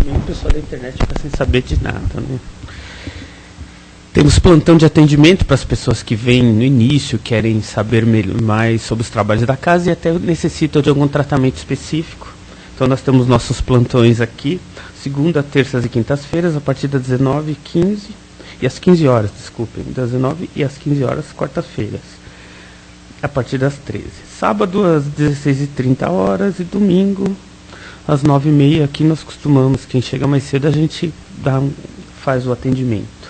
também o pessoal da internet fica sem saber de nada, né? Temos plantão de atendimento para as pessoas que vêm no início, querem saber mais sobre os trabalhos da casa e até necessitam de algum tratamento específico. Então nós temos nossos plantões aqui, segunda, terças e quintas-feiras, a partir das 19h15 e às 15 horas, desculpem, das 19 e às 15 horas, quartas-feiras, a partir das 13. Sábado às 16h30 e domingo às 9h30. Aqui nós costumamos, quem chega mais cedo, a gente faz o atendimento.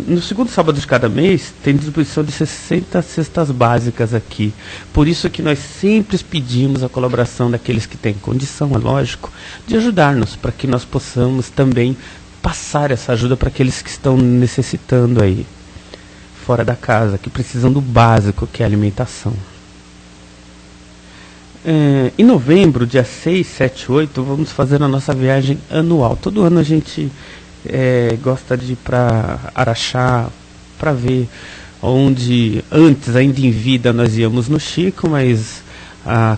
No segundo sábado de cada mês tem distribuição de 60 cestas básicas aqui. Por isso que nós sempre pedimos a colaboração daqueles que têm condição, é lógico, de ajudar-nos, para que nós possamos também passar essa ajuda para aqueles que estão necessitando aí, fora da casa, que precisam do básico, que é a alimentação. Em novembro, dia 6, 7, 8, vamos fazer a nossa viagem anual. Todo ano a gente gosta de ir para Araxá, para ver onde antes, ainda em vida, nós íamos no Chico, mas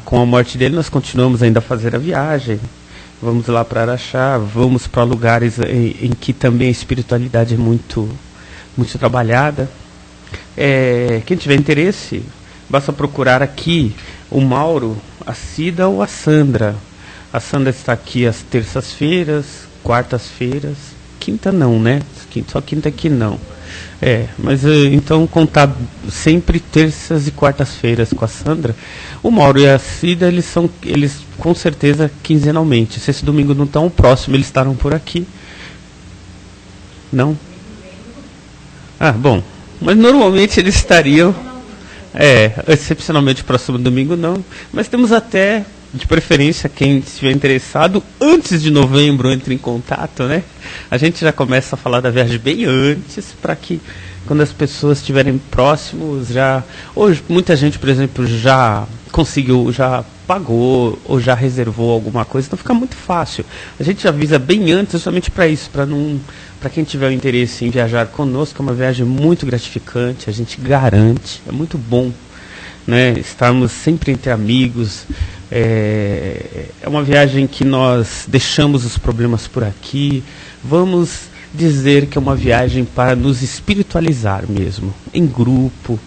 com a morte dele nós continuamos ainda a fazer a viagem. Vamos lá para Araxá, vamos para lugares em que também a espiritualidade é muito, muito trabalhada. Quem tiver interesse, basta procurar aqui o Mauro, a Cida ou a Sandra. A Sandra está aqui às terças-feiras, quartas-feiras. Quinta não, né? Só quinta aqui não. Mas então contar sempre terças e quartas-feiras com a Sandra. O Mauro e a Cida, eles com certeza quinzenalmente. Se esse domingo não tão próximo, eles estarão por aqui. Não? Bom. Mas normalmente eles estariam. Excepcionalmente próximo domingo não. Mas temos até, de preferência, quem estiver interessado, antes de novembro entre em contato, né? A gente já começa a falar da viagem bem antes, para que quando as pessoas estiverem próximos, hoje muita gente, por exemplo, já conseguiu, já pagou ou já reservou alguma coisa, então fica muito fácil. A gente avisa bem antes, justamente para isso, para quem tiver o interesse em viajar conosco. É uma viagem muito gratificante, a gente garante, é muito bom, né? Estarmos sempre entre amigos. É uma viagem que nós deixamos os problemas por aqui. Vamos dizer que é uma viagem para nos espiritualizar mesmo, em grupo,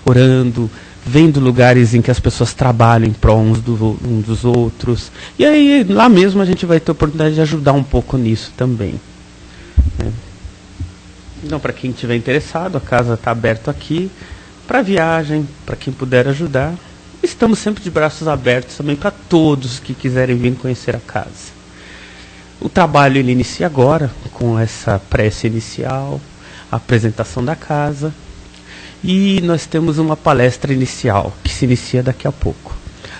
orando, vendo lugares em que as pessoas trabalham em prol uns dos outros. E aí lá mesmo a gente vai ter a oportunidade de ajudar um pouco nisso também, né? Então, para quem estiver interessado, a casa está aberta aqui para viagem, para quem puder ajudar. Estamos sempre de braços abertos também para todos que quiserem vir conhecer a casa. O trabalho ele inicia agora, com essa prece inicial, a apresentação da casa. E nós temos uma palestra inicial, que se inicia daqui a pouco.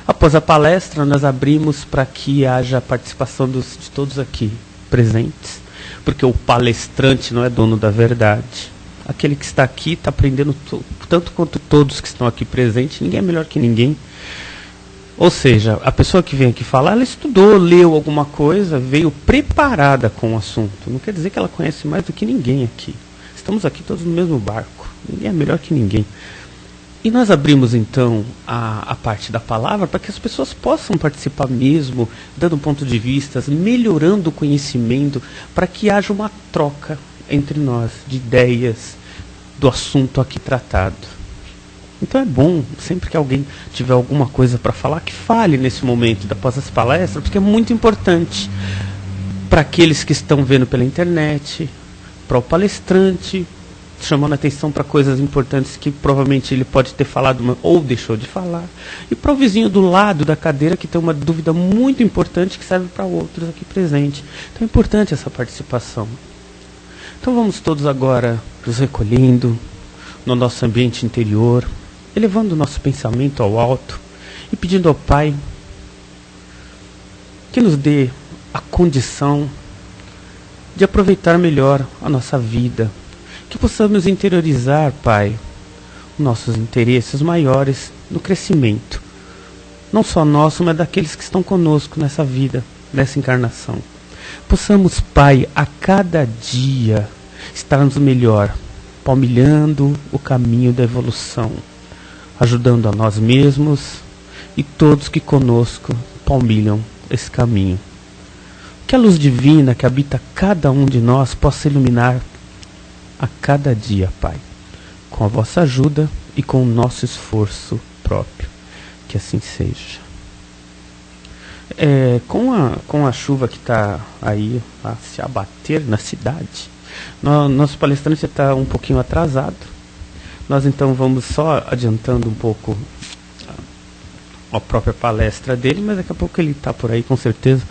Após a palestra, nós abrimos para que haja participação de todos aqui presentes, porque o palestrante não é dono da verdade. Aquele que está aqui está aprendendo tanto quanto todos que estão aqui presentes. Ninguém é melhor que ninguém. Ou seja, a pessoa que vem aqui falar, ela estudou, leu alguma coisa, veio preparada com o assunto. Não quer dizer que ela conhece mais do que ninguém aqui. Estamos aqui todos no mesmo barco. Ninguém é melhor que ninguém. E nós abrimos então a parte da palavra para que as pessoas possam participar mesmo, dando um ponto de vista, melhorando o conhecimento, para que haja uma troca entre nós de ideias do assunto aqui tratado. Então é bom, sempre que alguém tiver alguma coisa para falar, que fale nesse momento, após as palestras, porque é muito importante para aqueles que estão vendo pela internet, para o palestrante, chamando atenção para coisas importantes que provavelmente ele pode ter falado ou deixou de falar, e para o vizinho do lado da cadeira que tem uma dúvida muito importante que serve para outros aqui presentes. Então é importante essa participação. Então vamos todos agora nos recolhendo no nosso ambiente interior, elevando o nosso pensamento ao alto e pedindo ao Pai que nos dê a condição de aproveitar melhor a nossa vida, que possamos interiorizar, Pai, nossos interesses maiores no crescimento, não só nosso, mas daqueles que estão conosco nessa vida, nessa encarnação. Possamos, Pai, a cada dia estarmos melhor, palmilhando o caminho da evolução, ajudando a nós mesmos e todos que conosco palmilham esse caminho. que a luz divina que habita cada um de nós possa iluminar a cada dia, Pai, com a vossa ajuda e com o nosso esforço próprio. Que assim seja. Com a chuva que está aí a se abater na cidade, nosso palestrante está um pouquinho atrasado. Nós então vamos só adiantando um pouco a própria palestra dele, mas daqui a pouco ele está por aí com certeza.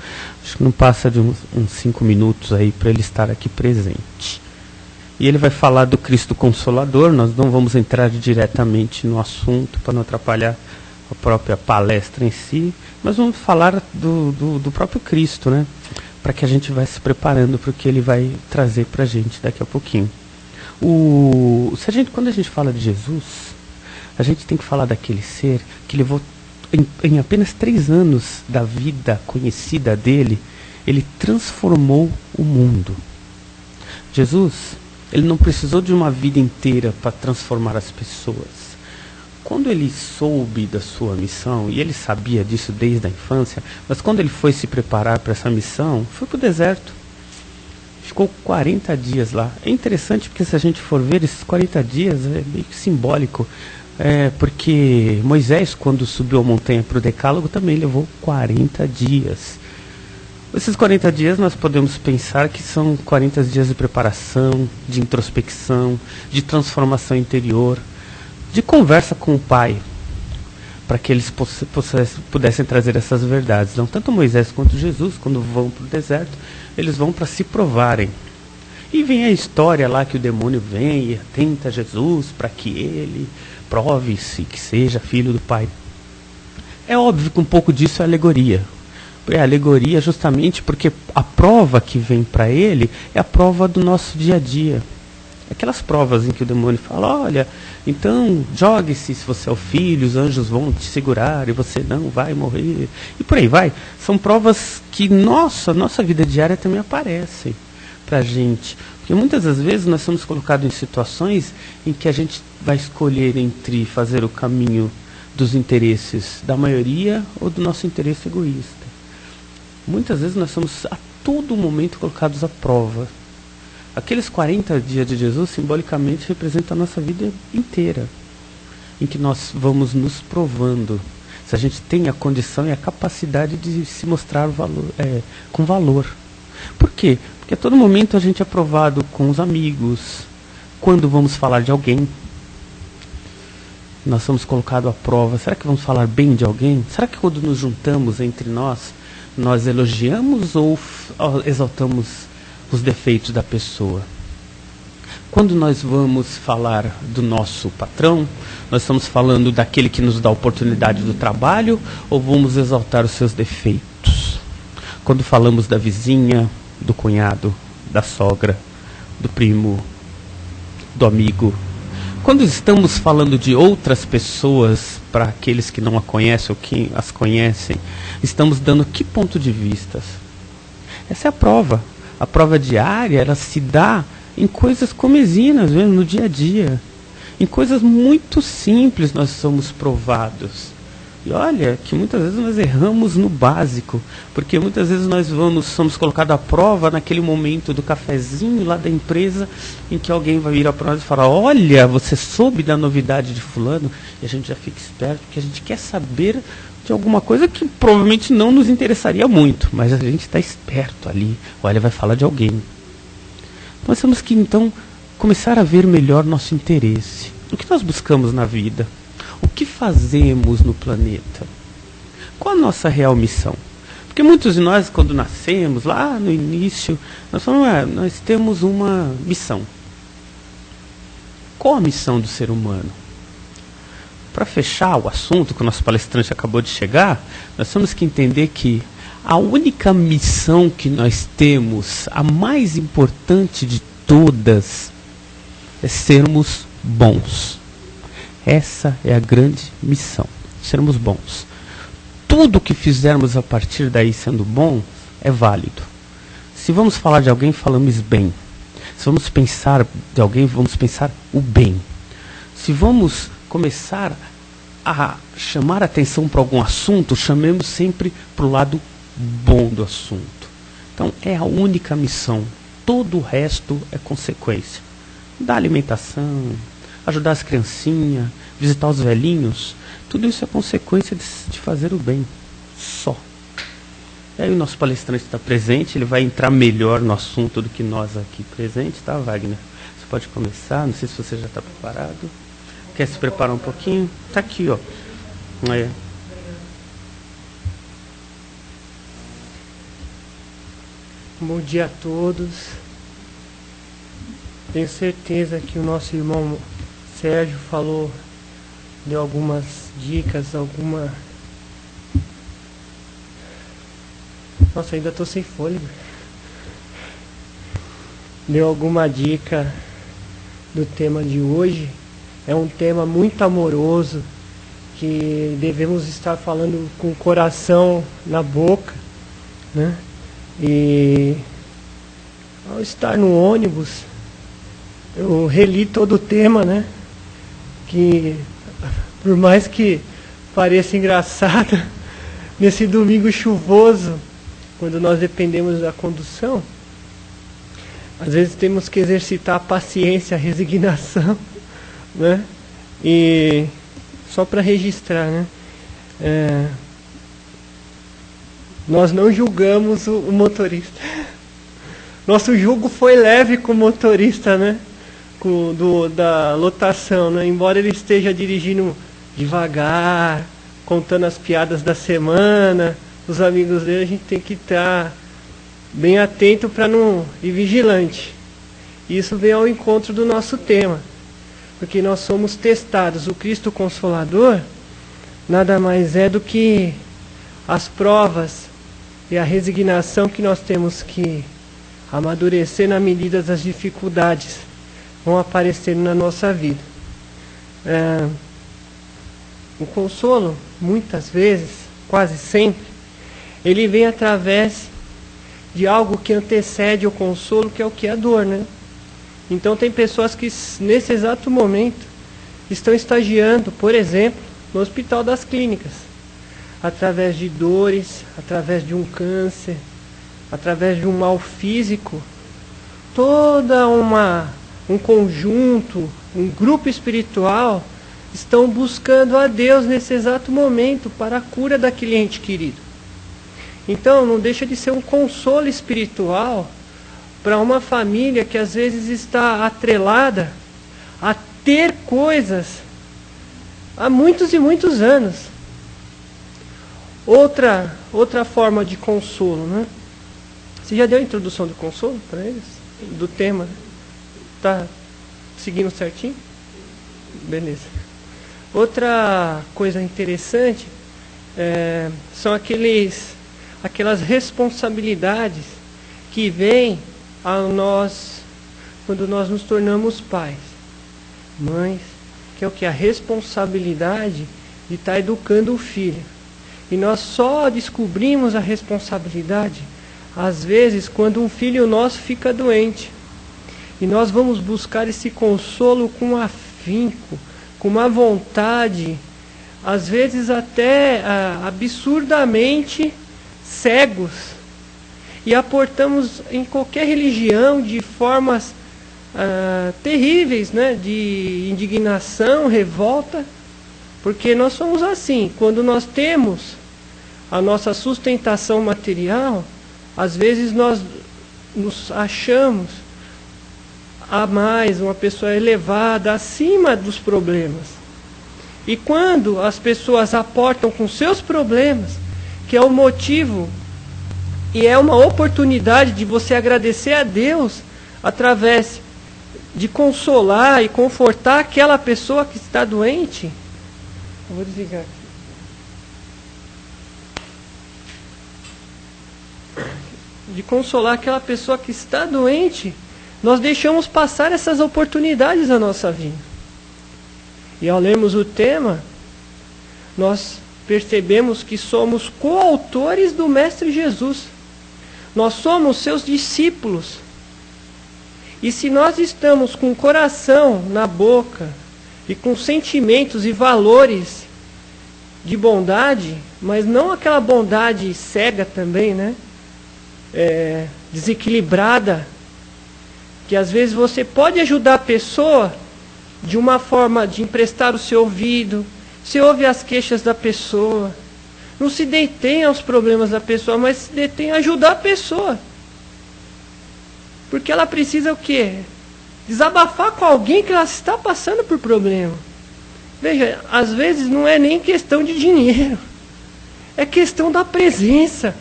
Acho que não passa de uns 5 minutos aí para ele estar aqui presente. E ele vai falar do Cristo Consolador. Nós não vamos entrar diretamente no assunto para não atrapalhar a própria palestra em si, mas vamos falar do próprio Cristo, né? Para que a gente vá se preparando para o que ele vai trazer para a gente daqui a pouquinho. Quando a gente fala de Jesus, a gente tem que falar daquele ser que levou em apenas 3 anos da vida conhecida dele, ele transformou o mundo. Jesus, ele não precisou de uma vida inteira para transformar as pessoas. Quando ele soube da sua missão, e ele sabia disso desde a infância, mas quando ele foi se preparar para essa missão, foi para o deserto. Ficou 40 dias lá. É interessante porque se a gente for ver, esses 40 dias é meio simbólico. Porque Moisés, quando subiu a montanha para o Decálogo, também levou 40 dias. Esses 40 dias nós podemos pensar que são 40 dias de preparação, de introspecção, de transformação interior, de conversa com o Pai, para que eles pudessem trazer essas verdades. Então, tanto Moisés quanto Jesus, quando vão para o deserto, eles vão para se provarem. E vem a história lá que o demônio vem e tenta Jesus para que ele prove-se que seja filho do Pai. É óbvio que um pouco disso é alegoria. É alegoria justamente porque a prova que vem para ele é a prova do nosso dia a dia. Aquelas provas em que o demônio fala, olha, então jogue-se se você é o filho, os anjos vão te segurar e você não vai morrer. E por aí vai. São provas que nossa vida diária também aparecem para a gente. Porque muitas das vezes nós somos colocados em situações em que a gente vai escolher entre fazer o caminho dos interesses da maioria ou do nosso interesse egoísta. Muitas vezes nós somos a todo momento colocados à prova. Aqueles 40 dias de Jesus simbolicamente representam a nossa vida inteira, em que nós vamos nos provando se a gente tem a condição e a capacidade de se mostrar com valor. Por quê? Porque a todo momento a gente é provado com os amigos, quando vamos falar de alguém. Nós somos colocados à prova. Será que vamos falar bem de alguém? Será que quando nos juntamos entre nós elogiamos ou exaltamos os defeitos da pessoa? Quando nós vamos falar do nosso patrão, nós estamos falando daquele que nos dá a oportunidade do trabalho ou vamos exaltar os seus defeitos? Quando falamos da vizinha, do cunhado, da sogra, do primo, do amigo, quando estamos falando de outras pessoas para aqueles que não a conhecem ou que as conhecem, estamos dando que ponto de vista? Essa é a prova. A prova diária, ela se dá em coisas comezinhas, mesmo no dia a dia. Em coisas muito simples nós somos provados. E olha que muitas vezes nós erramos no básico, porque muitas vezes nós somos colocados à prova naquele momento do cafezinho lá da empresa, em que alguém vai virar para nós e falar, olha, você soube da novidade de fulano? E a gente já fica esperto, porque a gente quer saber de alguma coisa que provavelmente não nos interessaria muito, mas a gente está esperto ali. Olha, vai falar de alguém. Nós temos que então começar a ver melhor nosso interesse. O que nós buscamos na vida? O que fazemos no planeta? Qual a nossa real missão? Porque muitos de nós, quando nascemos, lá no início, nós falamos, nós temos uma missão. Qual a missão do ser humano? Para fechar o assunto que o nosso palestrante acabou de chegar, nós temos que entender que a única missão que nós temos, a mais importante de todas, é sermos bons. Essa é a grande missão, sermos bons. Tudo que fizermos a partir daí sendo bom é válido. Se vamos falar de alguém, falamos bem. Se vamos pensar de alguém, vamos pensar o bem. Se vamos começar a chamar atenção para algum assunto, chamemos sempre para o lado bom do assunto. Então é a única missão. Todo o resto é consequência. Dar alimentação, ajudar as criancinhas, visitar os velhinhos, tudo isso é consequência de fazer o bem. Só. E aí o nosso palestrante está presente, ele vai entrar melhor no assunto do que nós aqui presentes, tá, Wagner? Você pode começar, não sei se você já está preparado. Quer se preparar um pouquinho? Está aqui, ó. Bom dia a todos. Tenho certeza que o nosso irmão Sérgio deu algumas dicas, Nossa, ainda estou sem fôlego. Deu alguma dica do tema de hoje. É um tema muito amoroso, que devemos estar falando com o coração na boca, né? E ao estar no ônibus, eu reli todo o tema, né? Que por mais que pareça engraçado, nesse domingo chuvoso, quando nós dependemos da condução, às vezes temos que exercitar a paciência, a resignação, né? E só para registrar, né? Nós não julgamos o motorista. Nosso julgo foi leve com o motorista, né? Da lotação, né? Embora ele esteja dirigindo devagar, contando as piadas da semana, os amigos dele, a gente tem que estar bem atento para não ir vigilante. Isso vem ao encontro do nosso tema, porque nós somos testados. O Cristo Consolador nada mais é do que as provas e a resignação que nós temos que amadurecer na medida das dificuldades vão aparecendo na nossa vida. O consolo, muitas vezes, quase sempre, ele vem através de algo que antecede o consolo, que é o que? A dor, né? Então tem pessoas que nesse exato momento estão estagiando, por exemplo, no Hospital das Clínicas, através de dores, através de um câncer, através de um mal físico. Toda um conjunto, um grupo espiritual estão buscando a Deus nesse exato momento para a cura daquele ente querido. Então não deixa de ser um consolo espiritual para uma família que às vezes está atrelada a ter coisas há muitos e muitos anos. Outra forma de consolo, né? Você já deu a introdução do consolo para eles? Do tema? Tá seguindo certinho? Beleza. Outra coisa interessante são aquelas responsabilidades que vêm a nós quando nós nos tornamos pais, mães, que é o que? A responsabilidade de estar educando o filho. E nós só descobrimos a responsabilidade, às vezes, quando um filho nosso fica doente. E nós vamos buscar esse consolo com afinco, com uma vontade, às vezes até absurdamente cegos. E aportamos em qualquer religião de formas terríveis, né? De indignação, revolta. Porque nós somos assim, quando nós temos a nossa sustentação material, às vezes nós nos achamos a mais, uma pessoa elevada, acima dos problemas. E quando as pessoas aportam com seus problemas, que é o motivo e é uma oportunidade de você agradecer a Deus através de consolar e confortar aquela pessoa que está doente. Eu vou desligar aqui. De consolar aquela pessoa que está doente, nós deixamos passar essas oportunidades na nossa vida. E ao lermos o tema, nós percebemos que somos coautores do Mestre Jesus. Nós somos seus discípulos. E se nós estamos com o coração na boca e com sentimentos e valores de bondade, mas não aquela bondade cega também, né? desequilibrada, que às vezes você pode ajudar a pessoa de uma forma de emprestar o seu ouvido, você ouve as queixas da pessoa, não se detém aos problemas da pessoa, mas se detém a ajudar a pessoa. Porque ela precisa o quê? Desabafar com alguém que ela está passando por problema. Veja, às vezes não é nem questão de dinheiro, é questão da presença.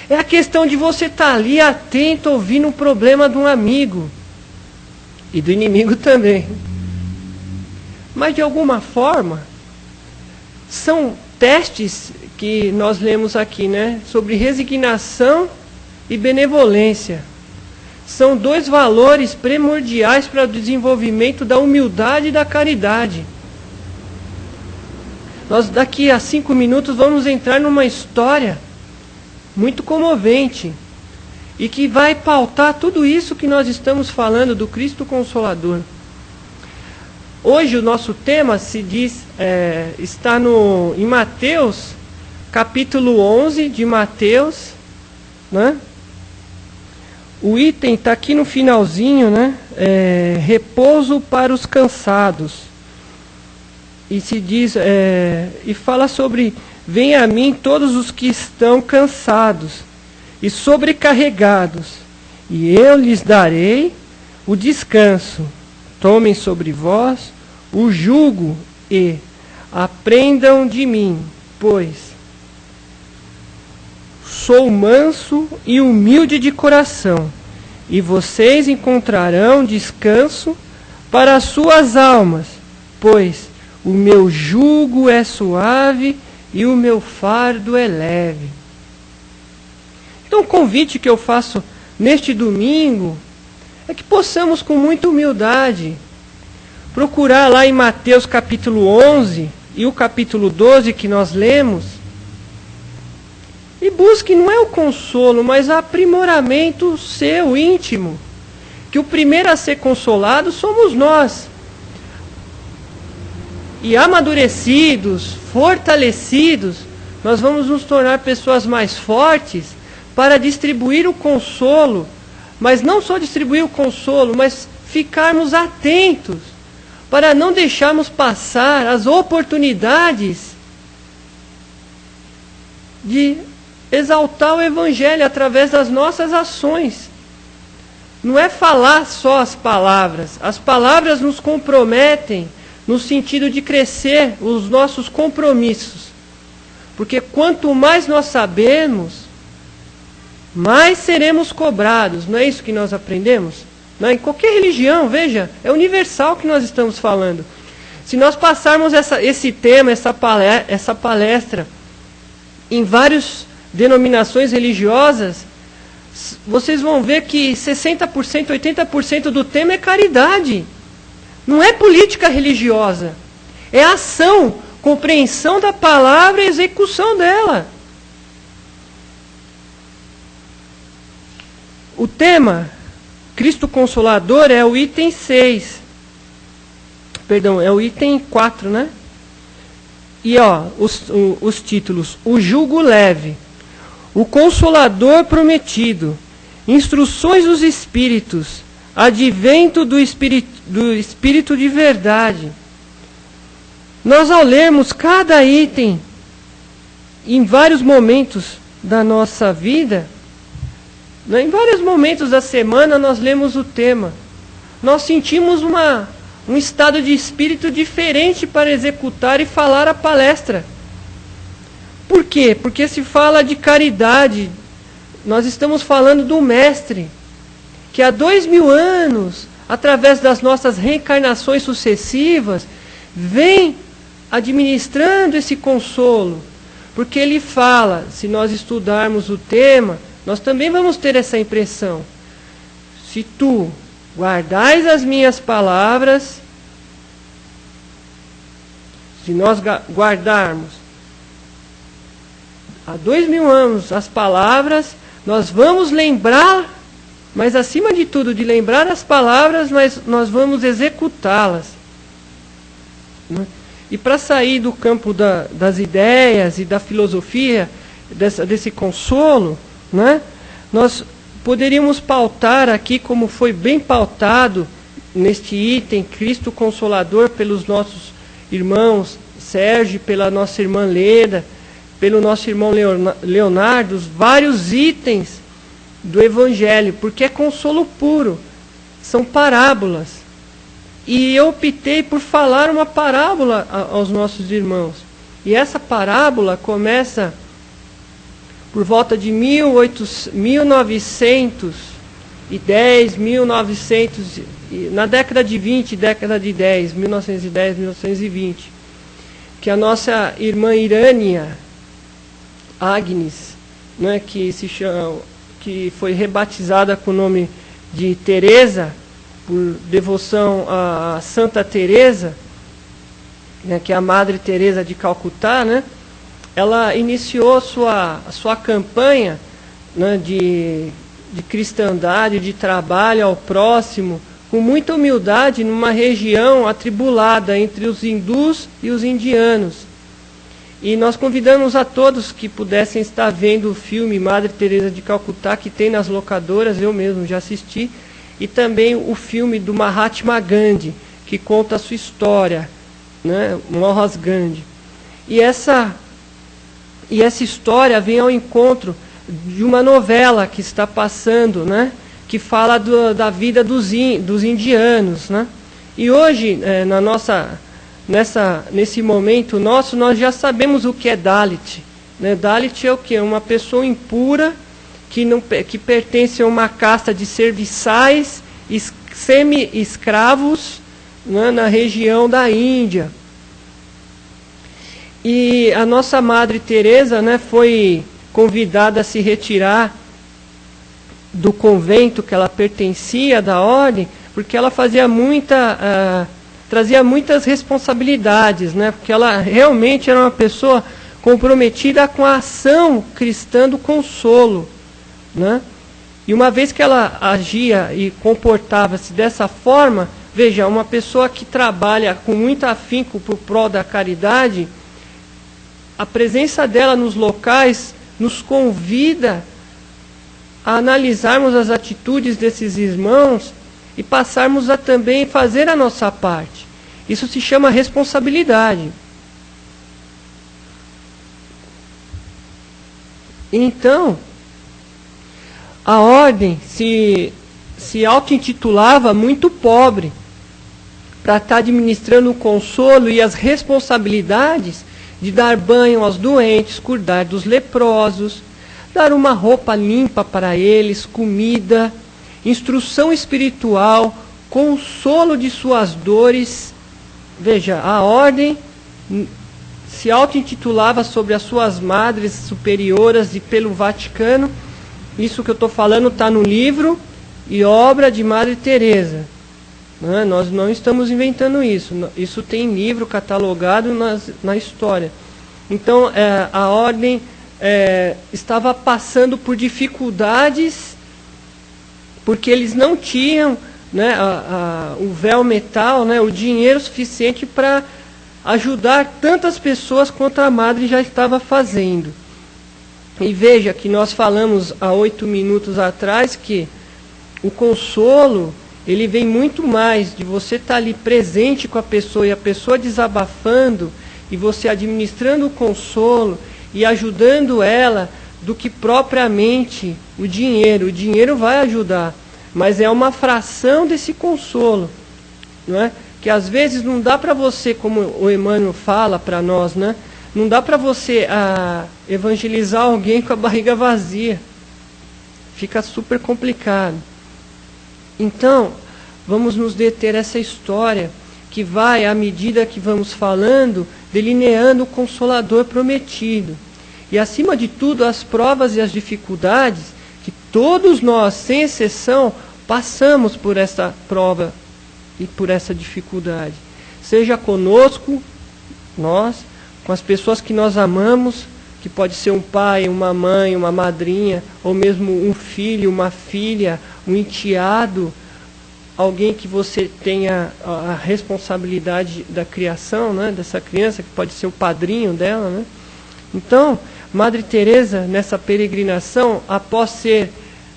É a questão de você estar ali atento, ouvindo um problema de um amigo. E do inimigo também. Mas de alguma forma, são testes que nós lemos aqui, né? Sobre resignação e benevolência. São dois valores primordiais para o desenvolvimento da humildade e da caridade. Nós daqui a 5 minutos vamos entrar numa história muito comovente e que vai pautar tudo isso que nós estamos falando do Cristo Consolador. Hoje o nosso tema se diz, está em Mateus, capítulo 11 de Mateus, né? O item está aqui no finalzinho, né? Repouso para os cansados. E se diz, e fala sobre: venha a mim todos os que estão cansados e sobrecarregados, e eu lhes darei o descanso. Tomem sobre vós o jugo e aprendam de mim, pois sou manso e humilde de coração, e vocês encontrarão descanso para as suas almas, pois o meu jugo é suave e o meu fardo é leve. Então o convite que eu faço neste domingo é que possamos com muita humildade procurar lá em Mateus capítulo 11 e o capítulo 12 que nós lemos, e busque não é o consolo, mas o aprimoramento seu íntimo, que o primeiro a ser consolado somos nós. E amadurecidos, fortalecidos, nós vamos nos tornar pessoas mais fortes para distribuir o consolo, mas não só distribuir o consolo, mas ficarmos atentos para não deixarmos passar as oportunidades de exaltar o Evangelho através das nossas ações. Não é falar só as palavras nos comprometem no sentido de crescer os nossos compromissos. Porque quanto mais nós sabemos, mais seremos cobrados. Não é isso que nós aprendemos? Não, em qualquer religião, veja, é universal que nós estamos falando. Se nós passarmos esse tema, essa palestra, em várias denominações religiosas, vocês vão ver que 60%, 80% do tema é caridade. Não é política religiosa. É ação, compreensão da palavra e execução dela. O tema Cristo Consolador é o item 6. Perdão, é o item 4, né? E os títulos: o jugo leve, o Consolador prometido, instruções dos Espíritos, advento do Espírito de verdade. Nós, ao lermos cada item, em vários momentos da nossa vida, em vários momentos da semana, nós lemos o tema. Nós sentimos um estado de espírito diferente para executar e falar a palestra. Por quê? Porque se fala de caridade. Nós estamos falando do Mestre, que há 2000 anos, através das nossas reencarnações sucessivas, vem administrando esse consolo. Porque ele fala, se nós estudarmos o tema, nós também vamos ter essa impressão. Se tu guardais as minhas palavras, se nós guardarmos há 2000 anos as palavras, nós vamos lembrar, mas acima de tudo, de lembrar as palavras, mas nós vamos executá-las. E para sair do campo das ideias e da filosofia, desse consolo, né? nós poderíamos pautar aqui, como foi bem pautado neste item, Cristo Consolador, pelos nossos irmãos Sérgio, pela nossa irmã Leda, pelo nosso irmão Leonardo, vários itens do Evangelho, porque é consolo puro, são parábolas. E eu optei por falar uma parábola aos nossos irmãos. E essa parábola começa por volta de 1910, 1900, na década de 20, década de 10, 1910, 1920, que a nossa irmã Irânia Agnes, né, que foi rebatizada com o nome de Teresa, por devoção a Santa Teresa, né, que é a Madre Teresa de Calcutá, né, ela iniciou a sua campanha, né, de cristandade, de trabalho ao próximo, com muita humildade, numa região atribulada entre os hindus e os indianos. E nós convidamos a todos que pudessem estar vendo o filme Madre Teresa de Calcutá, que tem nas locadoras, eu mesmo já assisti, e também o filme do Mahatma Gandhi, que conta a sua história, né, Mohandas Gandhi. E essa história vem ao encontro de uma novela que está passando, né, que fala da vida dos indianos, né? E hoje, nesse momento nosso, nós já sabemos o que é Dalit, né? Dalit é o quê? Uma pessoa impura que pertence a uma casta de serviçais, semi-escravos, né, na região da Índia. E a nossa Madre Teresa, né, foi convidada a se retirar do convento que ela pertencia, da ordem, porque ela trazia muitas responsabilidades, né, porque ela realmente era uma pessoa comprometida com a ação cristã do consolo, né? E uma vez que ela agia e comportava-se dessa forma, veja, uma pessoa que trabalha com muito afinco por prol da caridade, a presença dela nos locais nos convida a analisarmos as atitudes desses irmãos e passarmos a também fazer a nossa parte. Isso se chama responsabilidade. Então, a ordem se auto-intitulava muito pobre para estar administrando o consolo e as responsabilidades de dar banho aos doentes, cuidar dos leprosos, dar uma roupa limpa para eles, comida, instrução espiritual, consolo de suas dores. Veja, a ordem se auto-intitulava sobre as suas madres superioras e pelo Vaticano. Isso que eu estou falando está no livro e obra de Madre Teresa. Nós não estamos inventando isso. Isso tem livro catalogado na história. Então, a ordem estava passando por dificuldades porque eles não tinham, né, o véu metal, né, o dinheiro suficiente para ajudar tantas pessoas quanto a Madre já estava fazendo. E veja que nós falamos há 8 minutos atrás que o consolo, ele vem muito mais de você estar ali presente com a pessoa e a pessoa desabafando e você administrando o consolo e ajudando ela, do que propriamente o dinheiro. O dinheiro vai ajudar, mas é uma fração desse consolo, não é? Que às vezes não dá para você, como o Emmanuel fala para nós, né? Não dá para você evangelizar alguém com a barriga vazia. Fica super complicado. Então, vamos nos deter essa história que vai, à medida que vamos falando, delineando o Consolador prometido. E, acima de tudo, as provas e as dificuldades que todos nós, sem exceção, passamos por essa prova e por essa dificuldade. Seja conosco, nós, com as pessoas que nós amamos, que pode ser um pai, uma mãe, uma madrinha, ou mesmo um filho, uma filha, um enteado, alguém que você tenha a responsabilidade da criação, né, dessa criança, que pode ser o padrinho dela, né? Então, Madre Teresa, nessa peregrinação, após ser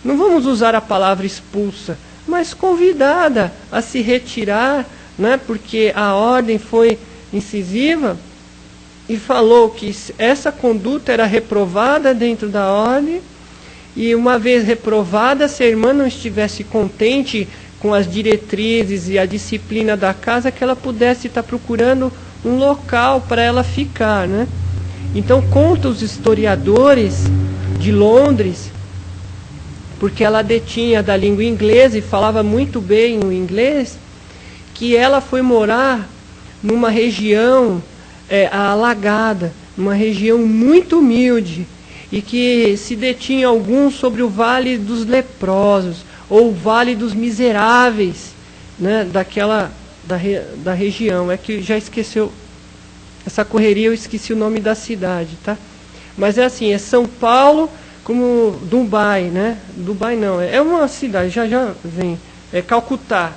não vamos usar a palavra expulsa, mas convidada a se retirar, né, porque a ordem foi incisiva, e falou que essa conduta era reprovada dentro da ordem, e uma vez reprovada, se a irmã não estivesse contente com as diretrizes e a disciplina da casa, que ela pudesse estar procurando um local para ela ficar, né? Então, conta os historiadores de Londres, porque ela detinha da língua inglesa e falava muito bem o inglês, que ela foi morar numa região alagada, numa região muito humilde, e que se detinha alguns sobre o Vale dos Leprosos, ou o Vale dos Miseráveis, né, da região. É que já esqueceu, essa correria eu esqueci o nome da cidade, tá? Mas é assim, é São Paulo como Dubai, né? Dubai não, é uma cidade, já vem, é Calcutá.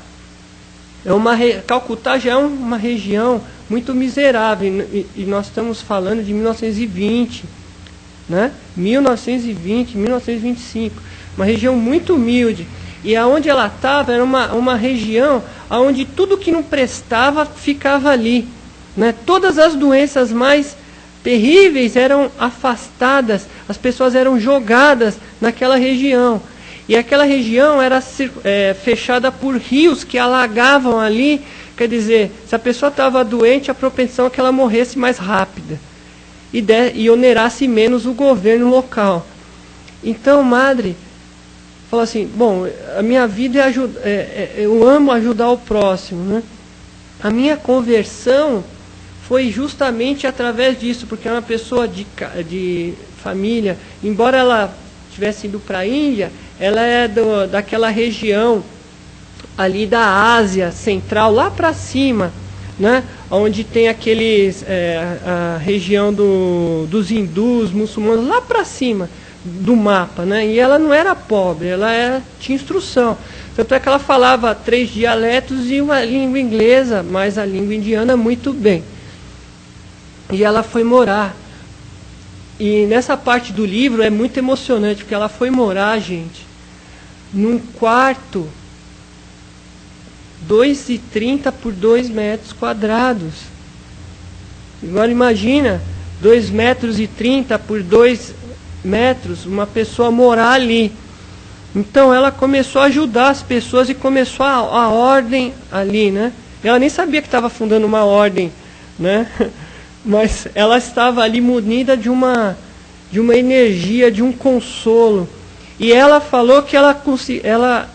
Calcutá já é uma região muito miserável, e nós estamos falando de 1920, né? 1920, 1925, uma região muito humilde, e aonde ela estava era uma região onde tudo que não prestava ficava ali, né? Todas as doenças mais terríveis eram afastadas, as pessoas eram jogadas naquela região. E aquela região era fechada por rios que alagavam ali. Quer dizer, se a pessoa estava doente, a propensão é que ela morresse mais rápida. E onerasse menos o governo local. Então, madre falou assim, bom, a minha vida eu amo ajudar o próximo, né? A minha conversão foi justamente através disso, porque é uma pessoa de família, embora ela tivesse ido para a Índia, ela é daquela região ali da Ásia Central, lá para cima, né? Onde tem a região dos hindus, muçulmanos, lá para cima do mapa, né? E ela não era pobre, ela tinha instrução. Tanto é que ela falava 3 dialetos e uma língua inglesa, mas a língua indiana muito bem. E ela foi morar. E nessa parte do livro é muito emocionante, porque ela foi morar, gente, num quarto 2,30 por 2 metros quadrados. Agora imagina, 2,30 metros por 2 metros, uma pessoa morar ali. Então ela começou a ajudar as pessoas e começou a ordem ali, né? Ela nem sabia que estava fundando uma ordem, né? Mas ela estava ali munida de uma energia, de um consolo. E ela falou que ela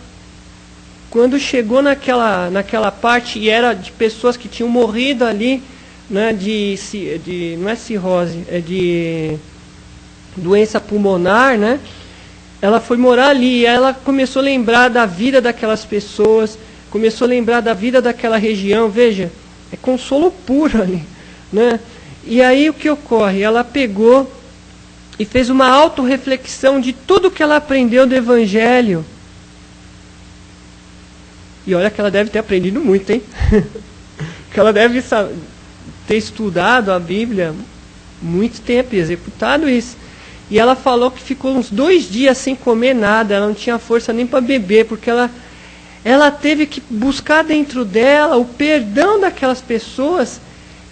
quando chegou naquela parte, e era de pessoas que tinham morrido ali, né, não é cirrose, é de doença pulmonar, né? Ela foi morar ali e ela começou a lembrar da vida daquelas pessoas, começou a lembrar da vida daquela região. Veja, é consolo puro ali, né? E aí o que ocorre? Ela pegou e fez uma autorreflexão de tudo que ela aprendeu do Evangelho. E olha que ela deve ter aprendido muito, hein? Que ela deve ter estudado a Bíblia muito tempo e executado isso. E ela falou que ficou uns 2 dias sem comer nada, ela não tinha força nem para beber, porque ela teve que buscar dentro dela o perdão daquelas pessoas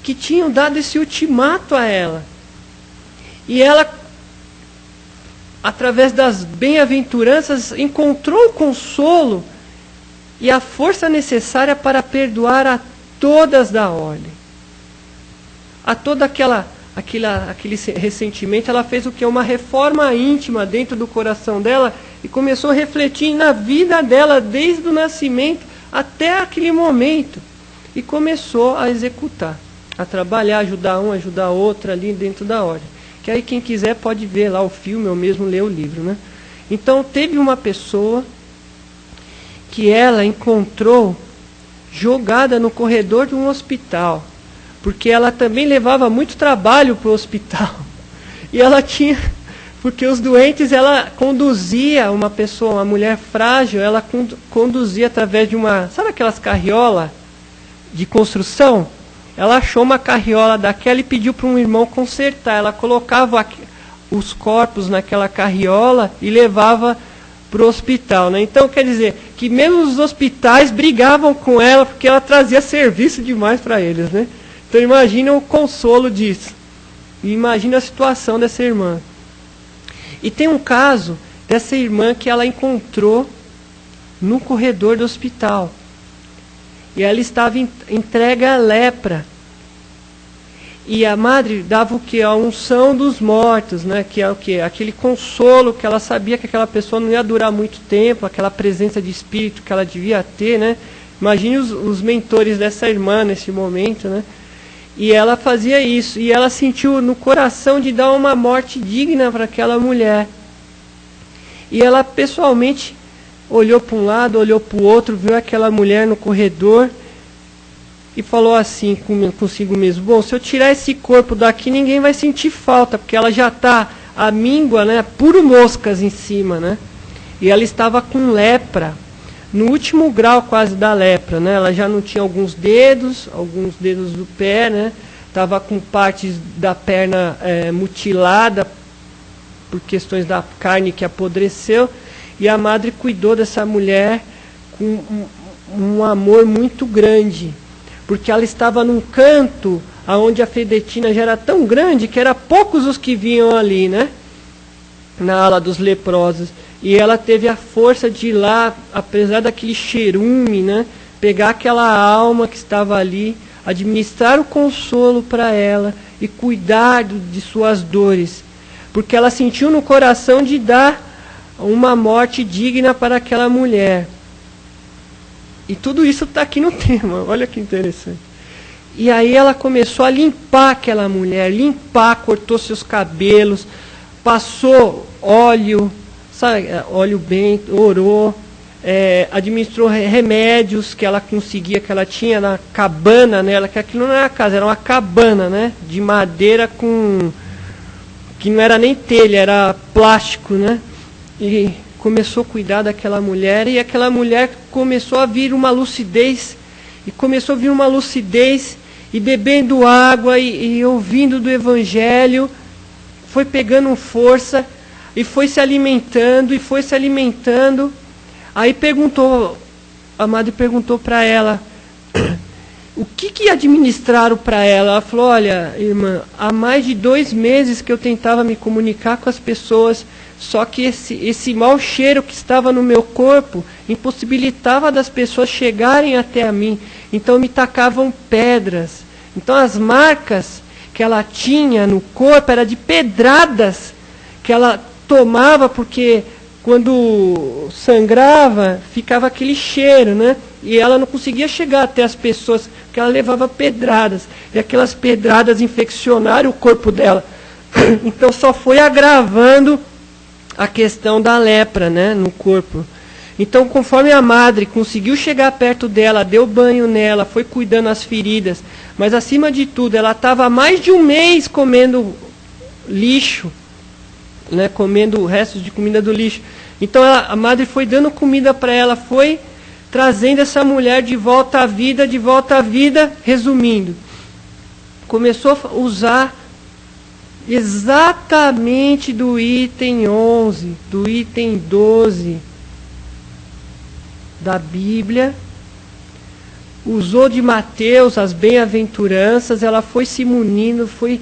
que tinham dado esse ultimato a ela. E ela, através das bem-aventuranças, encontrou o consolo e a força necessária para perdoar a todas da ordem. A todo aquele ressentimento, ela fez o que? Uma reforma íntima dentro do coração dela e começou a refletir na vida dela desde o nascimento até aquele momento. E começou a executar, a trabalhar, ajudar um, ajudar outro ali dentro da ordem. Que aí quem quiser pode ver lá o filme ou mesmo ler o livro, né? Então teve uma pessoa que ela encontrou jogada no corredor de um hospital, porque ela também levava muito trabalho para o hospital. E ela tinha, porque os doentes, ela conduzia uma pessoa, uma mulher frágil, ela conduzia através de sabe aquelas carriolas de construção? Ela achou uma carriola daquela e pediu para um irmão consertar. Ela colocava os corpos naquela carriola e levava para o hospital, né? Então, quer dizer, que mesmo os hospitais brigavam com ela, porque ela trazia serviço demais para eles, né? Então, imagina o consolo disso. E imagina a situação dessa irmã. E tem um caso dessa irmã que ela encontrou no corredor do hospital. E ela estava entregue à lepra. E a madre dava o que? A unção dos mortos, né? Que é o que? Aquele consolo que ela sabia que aquela pessoa não ia durar muito tempo, aquela presença de espírito que ela devia ter, né? Imagine os mentores dessa irmã nesse momento, né? E ela fazia isso. E ela sentiu no coração de dar uma morte digna para aquela mulher. E ela pessoalmente olhou para um lado, olhou para o outro, viu aquela mulher no corredor e falou assim consigo mesmo: bom, se eu tirar esse corpo daqui, ninguém vai sentir falta, porque ela já está, a míngua, né, puro moscas em cima, né? E ela estava com lepra, no último grau quase da lepra, né? Ela já não tinha alguns dedos do pé, né? Estava com partes da perna mutilada por questões da carne que apodreceu. E a madre cuidou dessa mulher com um amor muito grande, porque ela estava num canto onde a fedetina já era tão grande que era poucos os que vinham ali, né? Na ala dos leprosos. E ela teve a força de ir lá, apesar daquele cheirume, né? Pegar aquela alma que estava ali, administrar o consolo para ela e cuidar de suas dores, porque ela sentiu no coração de dar uma morte digna para aquela mulher. E tudo isso está aqui no tema, olha que interessante. E aí ela começou a limpar aquela mulher, cortou seus cabelos, passou óleo, sabe, óleo bento, orou, administrou remédios que ela conseguia, que ela tinha na cabana, né? Que aquilo não era uma casa, era uma cabana, né? De madeira que não era nem telha, era plástico, né? E começou a cuidar daquela mulher, e aquela mulher começou a vir uma lucidez, e bebendo água, e ouvindo do Evangelho, foi pegando força, e foi se alimentando, Aí a madre perguntou para ela, o que administraram para ela? Ela falou: olha, irmã, há mais de 2 meses que eu tentava me comunicar com as pessoas, só que esse mau cheiro que estava no meu corpo impossibilitava das pessoas chegarem até a mim. Então me tacavam pedras. Então as marcas que ela tinha no corpo eram de pedradas que ela tomava, porque quando sangrava ficava aquele cheiro, né? E ela não conseguia chegar até as pessoas, porque ela levava pedradas. E aquelas pedradas infeccionaram o corpo dela. Então só foi agravando a questão da lepra, né, no corpo. Então, conforme a madre conseguiu chegar perto dela, deu banho nela, foi cuidando das feridas, mas acima de tudo, ela estava há mais de 1 mês comendo lixo, né, comendo restos de comida do lixo. Então a madre foi dando comida para ela, foi trazendo essa mulher de volta à vida, resumindo. Começou a usar exatamente do item 11, do item 12 da Bíblia, usou de Mateus as bem-aventuranças, ela foi se munindo, foi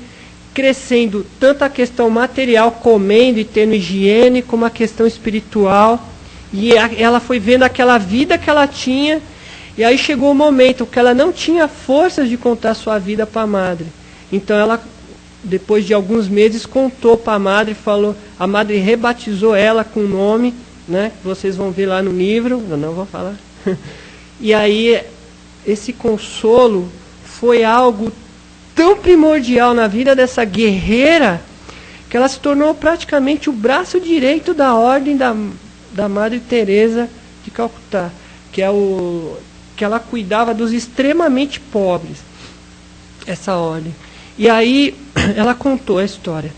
crescendo tanto a questão material, comendo e tendo higiene, como a questão espiritual, e ela foi vendo aquela vida que ela tinha, e aí chegou o momento que ela não tinha forças de contar sua vida para a madre. Então ela, depois de alguns meses, contou para a madre, a madre rebatizou ela com o nome, né? Vocês vão ver lá no livro, eu não vou falar. E aí esse consolo foi algo tão primordial na vida dessa guerreira, que ela se tornou praticamente o braço direito da ordem da Madre Teresa de Calcutá, que ela cuidava dos extremamente pobres, essa ordem. E aí ela contou a história.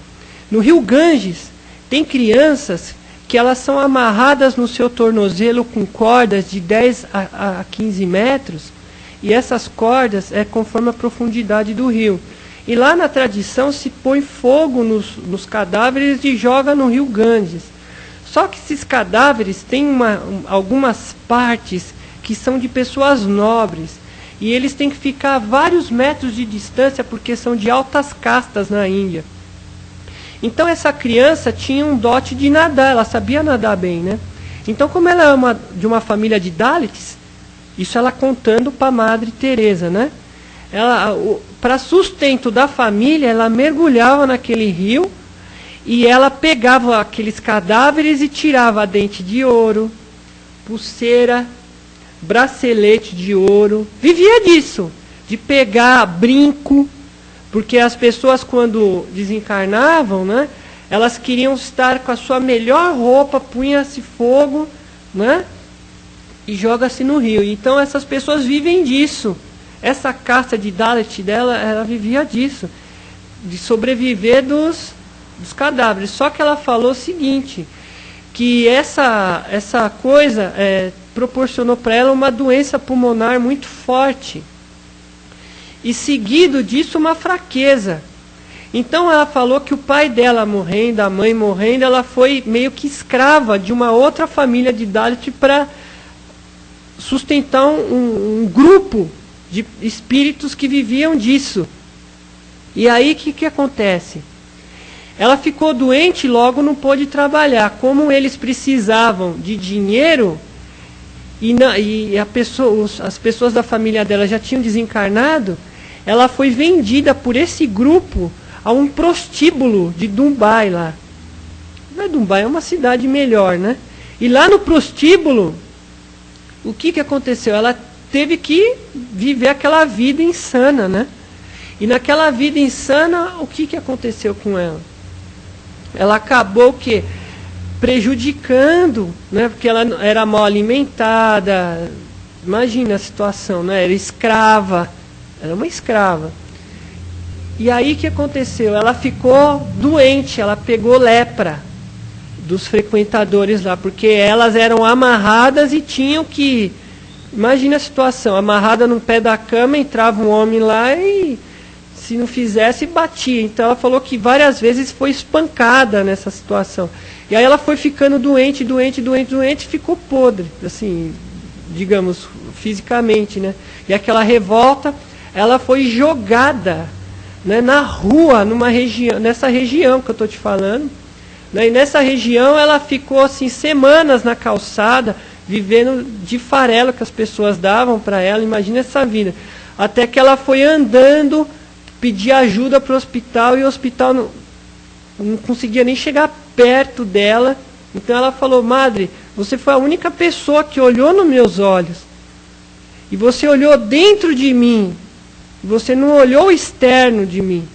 No Rio Ganges tem crianças que elas são amarradas no seu tornozelo com cordas de 10 a 15 metros, e essas cordas é conforme a profundidade do rio. E lá na tradição se põe fogo nos cadáveres e joga no Rio Ganges. Só que esses cadáveres têm algumas partes que são de pessoas nobres. E eles têm que ficar a vários metros de distância, porque são de altas castas na Índia. Então essa criança tinha um dote de nadar, ela sabia nadar bem, né? Então, como ela é de uma família de Dalits, isso ela contando para a Madre Teresa, né? Para sustento da família, ela mergulhava naquele rio e ela pegava aqueles cadáveres e tirava dente de ouro, pulseira, bracelete de ouro. Vivia disso, de pegar brinco, porque as pessoas quando desencarnavam, né, elas queriam estar com a sua melhor roupa, punha-se fogo, né, e joga-se no rio. Então essas pessoas vivem disso. Essa casta de Dalit dela, ela vivia disso, de sobreviver dos cadáveres. Só que ela falou o seguinte, que essa coisa proporcionou para ela uma doença pulmonar muito forte. E seguido disso uma fraqueza. Então ela falou que o pai dela morrendo, a mãe morrendo, ela foi meio que escrava de uma outra família de Dalit para sustentar um grupo de espíritos que viviam disso. E aí o que acontece? Ela ficou doente e logo não pôde trabalhar. Como eles precisavam de dinheiro as pessoas da família dela já tinham desencarnado, ela foi vendida por esse grupo a um prostíbulo de Dumbai lá. Não é Dumbai, é uma cidade melhor, né? E lá no prostíbulo, o que aconteceu? Ela teve que viver aquela vida insana, né? E naquela vida insana, o que aconteceu com ela? Ela acabou o quê? Prejudicando, né? Porque ela era mal alimentada. Imagina a situação, né? Era escrava. Era uma escrava. E aí o que aconteceu? Ela ficou doente, ela pegou lepra dos frequentadores lá, porque elas eram amarradas e tinham que... Imagina a situação, amarrada no pé da cama, entrava um homem lá e se não fizesse, batia. Então ela falou que várias vezes foi espancada nessa situação. E aí ela foi ficando doente, ficou podre, assim, digamos, fisicamente, né? E aquela revolta, ela foi jogada, né, na rua, nessa região que eu estou te falando. Né? E nessa região ela ficou assim, semanas na calçada, vivendo de farelo que as pessoas davam para ela. Imagina essa vida. Até que ela foi andando, pedir ajuda para o hospital, e o hospital não conseguia nem chegar perto dela. Então ela falou: Madre, você foi a única pessoa que olhou nos meus olhos. E você olhou dentro de mim. Você não olhou o externo de mim.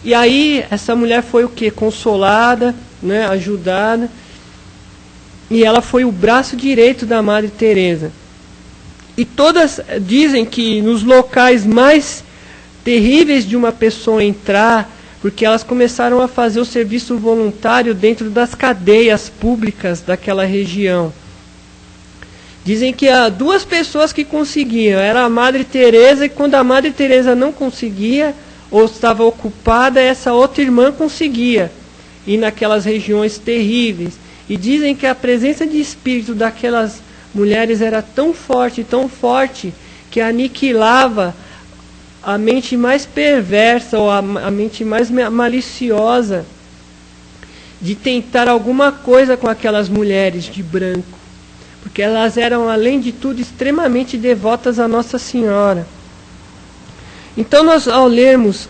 E aí essa mulher foi o quê? Consolada, né, ajudada. E ela foi o braço direito da Madre Teresa. E todas dizem que nos locais mais terríveis de uma pessoa entrar, porque elas começaram a fazer o serviço voluntário dentro das cadeias públicas daquela região. Dizem que há duas pessoas que conseguiam, era a Madre Teresa, e quando a Madre Teresa não conseguia, ou estava ocupada, essa outra irmã conseguia ir naquelas regiões terríveis. E dizem que a presença de espírito daquelas mulheres era tão forte, que aniquilava a mente mais perversa, ou a mente mais maliciosa, de tentar alguma coisa com aquelas mulheres de branco. Porque elas eram, além de tudo, extremamente devotas a Nossa Senhora. Então nós, ao lermos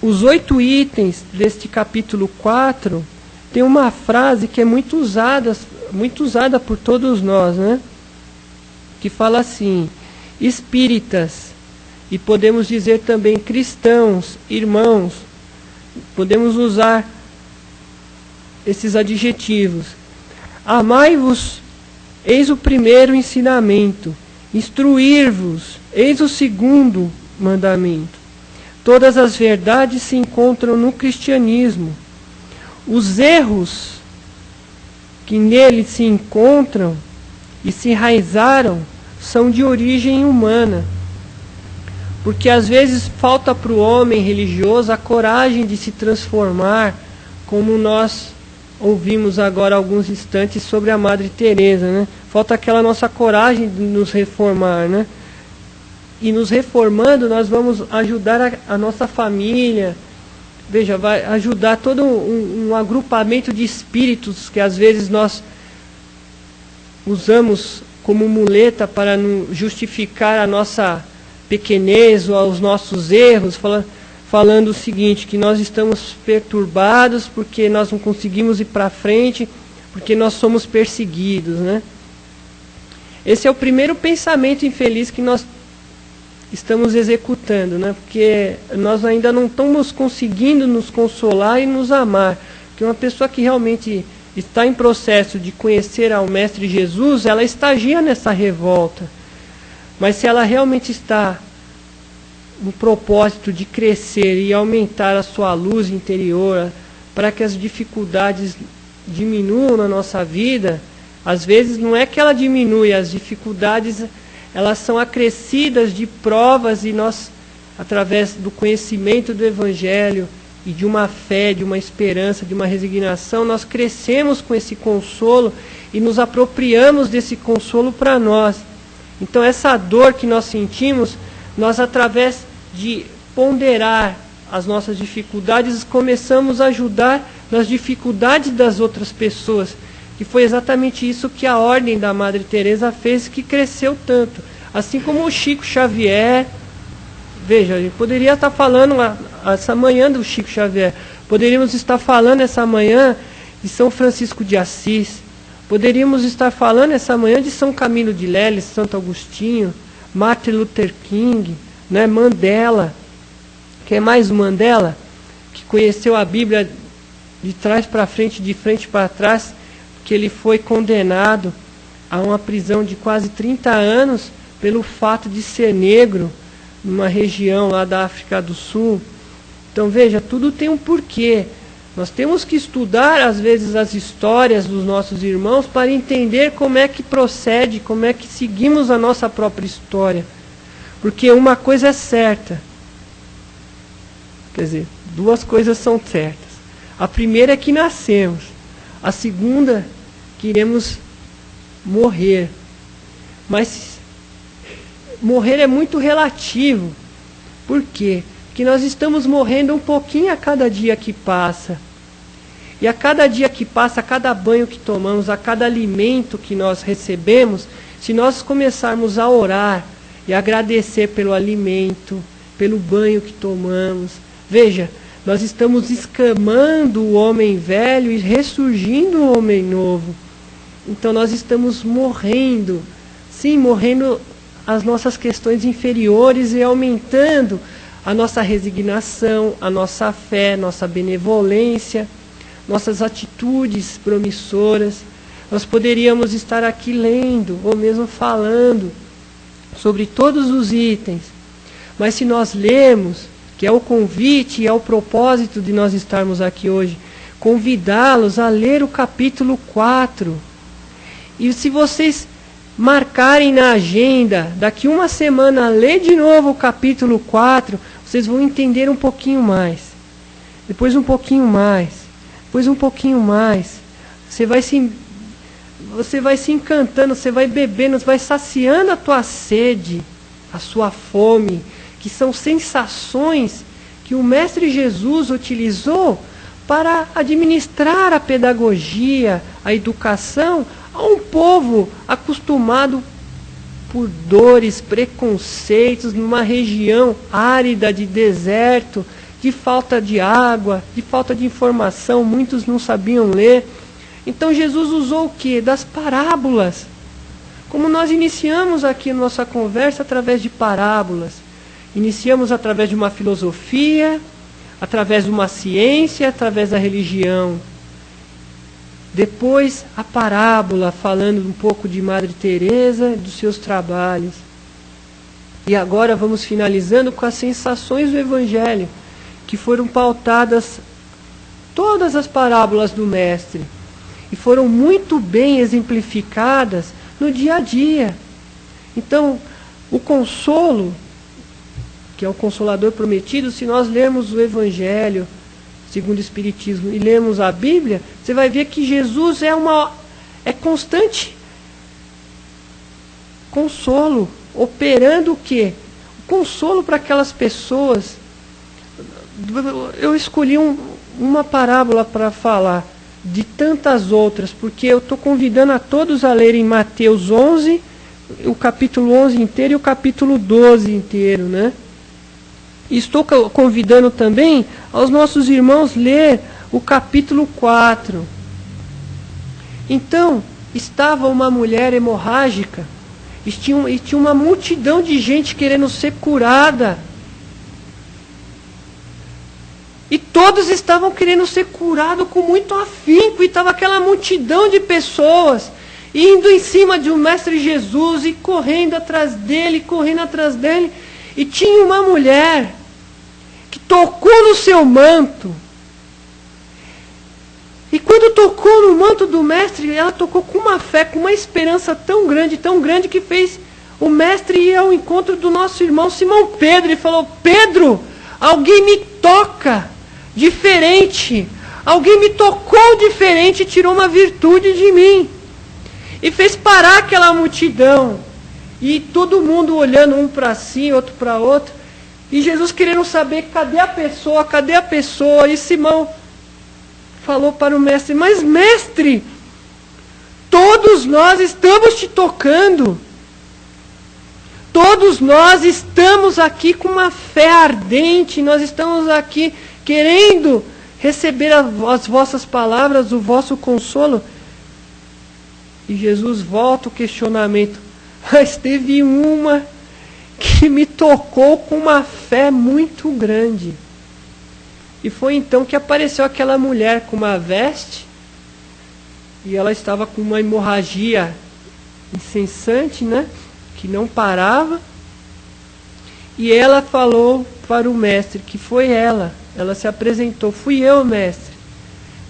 os 8 itens deste capítulo 4, tem uma frase que é muito usada por todos nós, né? Que fala assim: espíritas, e podemos dizer também cristãos, irmãos, podemos usar esses adjetivos. Amai-vos, eis o primeiro ensinamento. Instruir-vos, eis o segundo mandamento. Todas as verdades se encontram no cristianismo. Os erros que nele se encontram e se enraizaram são de origem humana. Porque às vezes falta para o homem religioso a coragem de se transformar, como nós ouvimos agora há alguns instantes sobre a Madre Teresa, né? Falta aquela nossa coragem de nos reformar, né? E nos reformando, nós vamos ajudar a nossa família. Veja, vai ajudar todo um agrupamento de espíritos que às vezes nós usamos como muleta para justificar a nossa pequenez ou os nossos erros, falando o seguinte, que nós estamos perturbados porque nós não conseguimos ir para frente, porque nós somos perseguidos, né? Esse é o primeiro pensamento infeliz que nós estamos executando, né? Porque nós ainda não estamos conseguindo nos consolar e nos amar. Porque uma pessoa que realmente está em processo de conhecer ao Mestre Jesus, ela estagia nessa revolta. Mas se ela realmente está no propósito de crescer e aumentar a sua luz interior, para que as dificuldades diminuam na nossa vida, às vezes não é que ela diminui, as dificuldades elas são acrescidas de provas e nós, através do conhecimento do Evangelho e de uma fé, de uma esperança, de uma resignação, nós crescemos com esse consolo e nos apropriamos desse consolo para nós. Então essa dor que nós sentimos, nós através de ponderar as nossas dificuldades, começamos a ajudar nas dificuldades das outras pessoas. Que foi exatamente isso que a Ordem da Madre Teresa fez, que cresceu tanto. Assim como o Chico Xavier. Veja, a gente poderia estar falando essa manhã do Chico Xavier. Poderíamos estar falando essa manhã de São Francisco de Assis. Poderíamos estar falando essa manhã de São Camilo de Leles, Santo Agostinho, Martin Luther King, né, Mandela. Quem é mais o Mandela? Que conheceu a Bíblia de trás para frente, de frente para trás, que ele foi condenado a uma prisão de quase 30 anos pelo fato de ser negro, numa região lá da África do Sul. Então veja, tudo tem um porquê. Nós temos que estudar às vezes as histórias dos nossos irmãos para entender como é que procede, como é que seguimos a nossa própria história. Porque uma coisa é certa. Quer dizer, duas coisas são certas. A primeira é que nascemos. A segunda, que iremos morrer. Mas morrer é muito relativo. Por quê? Porque nós estamos morrendo um pouquinho a cada dia que passa. E a cada dia que passa, a cada banho que tomamos, a cada alimento que nós recebemos, se nós começarmos a orar e agradecer pelo alimento, pelo banho que tomamos, veja, nós estamos escamando o homem velho e ressurgindo o homem novo. Então nós estamos morrendo, sim, morrendo as nossas questões inferiores e aumentando a nossa resignação, a nossa fé, nossa benevolência, nossas atitudes promissoras. Nós poderíamos estar aqui lendo ou mesmo falando sobre todos os itens, mas se nós lermos, que é o convite e é o propósito de nós estarmos aqui hoje, convidá-los a ler o capítulo 4. E se vocês marcarem na agenda, daqui uma semana, ler de novo o capítulo 4, vocês vão entender um pouquinho mais. Depois um pouquinho mais. Depois um pouquinho mais. Você vai se encantando, você vai bebendo, você vai saciando a tua sede, a sua fome, que são sensações que o Mestre Jesus utilizou para administrar a pedagogia, a educação a um povo acostumado por dores, preconceitos, numa região árida de deserto, de falta de água, de falta de informação, muitos não sabiam ler. Então Jesus usou o quê? Das parábolas. Como nós iniciamos aqui nossa conversa através de parábolas. Iniciamos através de uma filosofia, através de uma ciência, através da religião. Depois a parábola, falando um pouco de Madre Teresa, dos seus trabalhos. E agora vamos finalizando com as sensações do Evangelho, que foram pautadas todas as parábolas do Mestre. E foram muito bem exemplificadas no dia a dia. Então, o consolo, que é o Consolador prometido, se nós lermos o Evangelho, segundo o Espiritismo, e lemos a Bíblia, você vai ver que Jesus é constante consolo, operando o quê? O consolo para aquelas pessoas. Eu escolhi uma parábola para falar, de tantas outras, porque eu estou convidando a todos a lerem Mateus 11, o capítulo 11 inteiro e o capítulo 12 inteiro, né? E estou convidando também aos nossos irmãos ler o capítulo 4. Então, estava uma mulher hemorrágica, e tinha uma multidão de gente querendo ser curada. E todos estavam querendo ser curados com muito afinco. E estava aquela multidão de pessoas indo em cima de um Mestre Jesus e correndo atrás dele, correndo atrás dele. E tinha uma mulher que tocou no seu manto. E quando tocou no manto do Mestre, ela tocou com uma fé, com uma esperança tão grande, que fez o Mestre ir ao encontro do nosso irmão Simão Pedro. E falou: Pedro, alguém me toca diferente. Alguém me tocou diferente e tirou uma virtude de mim. E fez parar aquela multidão. E todo mundo olhando um para si, outro para outro. E Jesus querendo saber cadê a pessoa, cadê a pessoa. E Simão falou para o Mestre: mas Mestre, todos nós estamos te tocando. Todos nós estamos aqui com uma fé ardente. Nós estamos aqui querendo receber as vossas palavras, o vosso consolo. E Jesus volta o questionamento: mas teve uma que me tocou com uma fé muito grande. E foi então que apareceu aquela mulher com uma veste, e ela estava com uma hemorragia incessante, né? Que não parava. E ela falou para o Mestre que foi ela. Ela se apresentou: fui eu, Mestre.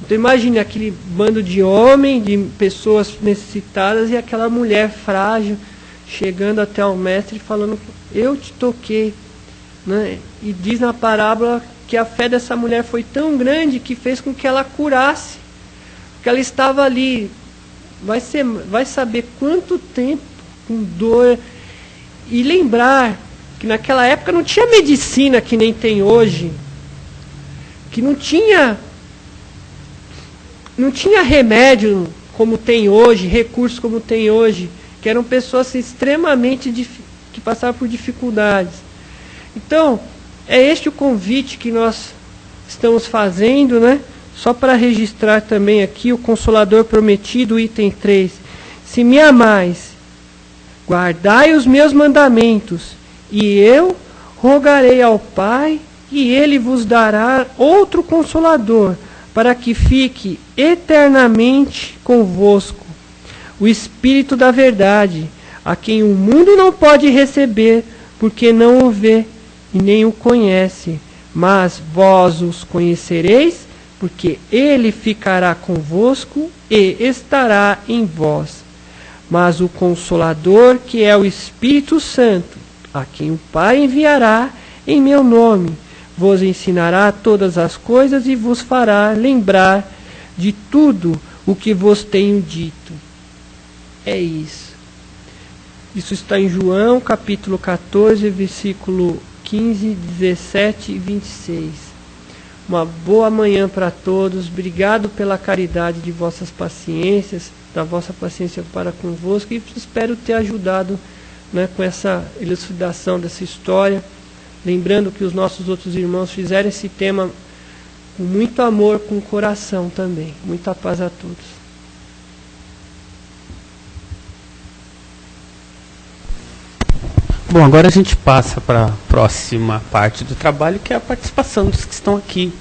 Então imagine aquele bando de homens, de pessoas necessitadas, e aquela mulher frágil chegando até o Mestre falando: eu te toquei, né? E diz na parábola que a fé dessa mulher foi tão grande que fez com que ela curasse. Porque ela estava ali, vai saber quanto tempo, com dor. E lembrar que naquela época não tinha medicina que nem tem hoje. Que não tinha remédio como tem hoje, recursos como tem hoje. Que eram pessoas assim, extremamente que passavam por dificuldades. Então, é este o convite que nós estamos fazendo, né? Só para registrar também aqui o Consolador Prometido, item 3. Se me amais, guardai os meus mandamentos, e eu rogarei ao Pai, e Ele vos dará outro Consolador, para que fique eternamente convosco, o Espírito da Verdade, a quem o mundo não pode receber, porque não o vê e nem o conhece, mas vós os conhecereis, porque ele ficará convosco e estará em vós. Mas o Consolador, que é o Espírito Santo, a quem o Pai enviará em meu nome, vos ensinará todas as coisas e vos fará lembrar de tudo o que vos tenho dito. É isso. Isso está em João, capítulo 14, versículo 15, 17 e 26. Uma boa manhã para todos. Obrigado pela caridade de vossas paciências, da vossa paciência para convosco, e espero ter ajudado, né, com essa elucidação dessa história. Lembrando que os nossos outros irmãos fizeram esse tema com muito amor, com coração também. Muita paz a todos. Bom, agora a gente passa para a próxima parte do trabalho, que é a participação dos que estão aqui.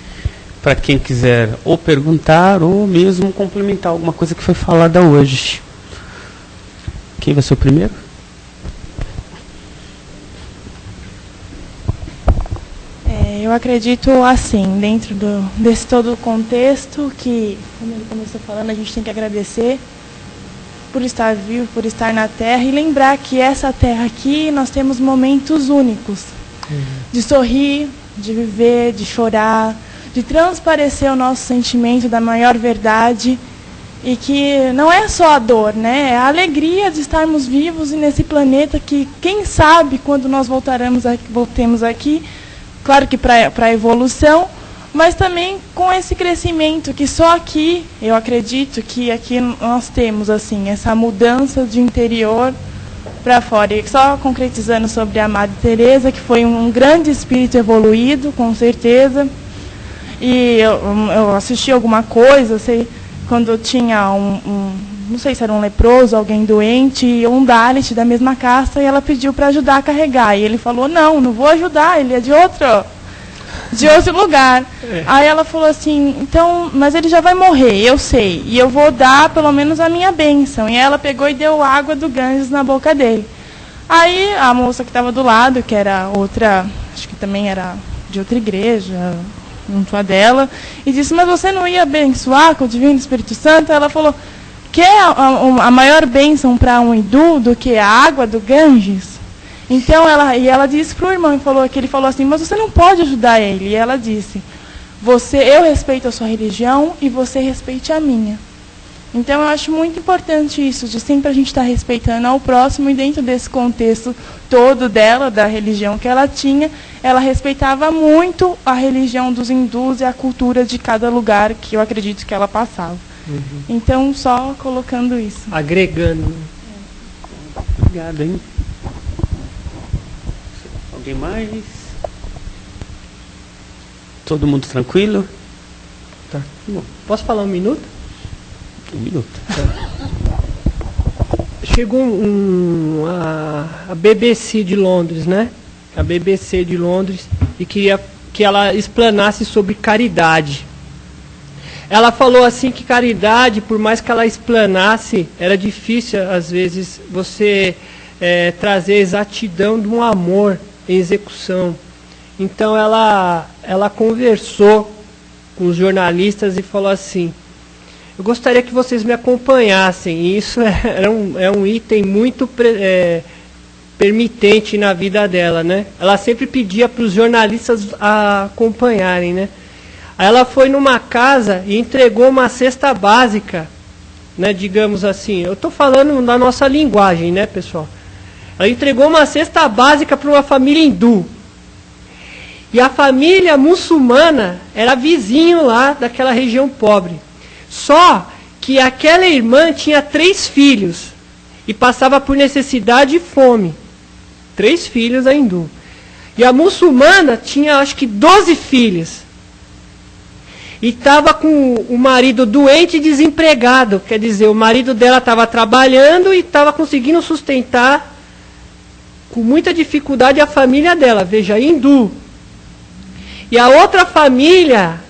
Para quem quiser ou perguntar ou mesmo complementar alguma coisa que foi falada hoje. Quem vai ser o primeiro? Eu acredito assim, dentro desse todo o contexto, que, como ele começou falando, a gente tem que agradecer por estar vivo, por estar na Terra, e lembrar que essa Terra aqui nós temos momentos únicos de sorrir, de viver, de chorar, de transparecer o nosso sentimento da maior verdade, e que não é só a dor, né? É a alegria de estarmos vivos e nesse planeta que, quem sabe, quando nós voltemos aqui, claro que para a evolução, mas também com esse crescimento que só aqui, eu acredito que aqui nós temos assim essa mudança de interior para fora. E só concretizando sobre a Madre Teresa, que foi um grande espírito evoluído, com certeza. E eu assisti alguma coisa, sei, quando tinha não sei se era um leproso, alguém doente, e um Dalit da mesma casta, e ela pediu para ajudar a carregar. E ele falou, não vou ajudar, ele é de outro lugar. Aí ela falou assim, então, mas ele já vai morrer, eu sei, e eu vou dar pelo menos a minha bênção. E ela pegou e deu água do Ganges na boca dele. Aí a moça que estava do lado, que era outra, acho que também era de outra igreja, junto a dela, e disse, mas você não ia abençoar com o Divino Espírito Santo? Ela falou, quer a maior bênção para um hindu do que a água do Ganges? Então ela disse para o irmão, ele falou assim, mas você não pode ajudar ele. E ela disse, eu respeito a sua religião e você respeite a minha. Então eu acho muito importante isso, de sempre a gente estar respeitando ao próximo, e dentro desse contexto todo dela, da religião que ela tinha, ela respeitava muito a religião dos hindus e a cultura de cada lugar que eu acredito que ela passava. Então, só colocando isso. Agregando. Obrigado, hein? Alguém mais? Todo mundo tranquilo? Tá. Bom, posso falar um minuto? Um minuto. Chegou a BBC de Londres, né? A BBC de Londres, e queria que ela explanasse sobre caridade. Ela falou assim que caridade, por mais que ela explanasse, era difícil, às vezes, você trazer a exatidão de um amor em execução. Então ela conversou com os jornalistas e falou assim, eu gostaria que vocês me acompanhassem. E isso é um item muito permitente na vida dela, né? Ela sempre pedia para os jornalistas acompanharem, né? Aí ela foi numa casa e entregou uma cesta básica, né? Digamos assim, eu estou falando da nossa linguagem, né, pessoal? Ela entregou uma cesta básica para uma família hindu. E a família muçulmana era vizinho lá daquela região pobre. Só que aquela irmã tinha 3 filhos e passava por necessidade e fome. 3 filhos a hindu. E a muçulmana tinha, acho que 12 filhos. E estava com o marido doente e desempregado. Quer dizer, o marido dela estava trabalhando e estava conseguindo sustentar com muita dificuldade a família dela. Veja, hindu. E a outra família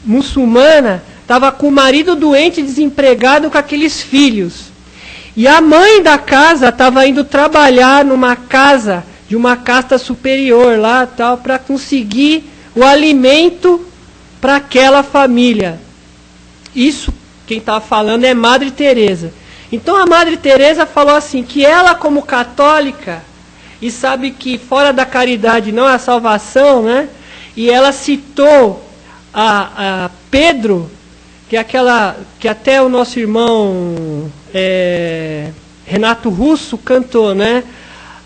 muçulmana estava com o marido doente e desempregado com aqueles filhos. E a mãe da casa estava indo trabalhar numa casa de uma casta superior lá, tal, para conseguir o alimento para aquela família. Isso, quem estava falando é Madre Teresa. Então a Madre Teresa falou assim, que ela como católica, e sabe que fora da caridade não há salvação, né? E ela citou a Pedro, que até o nosso irmão Renato Russo cantou, né?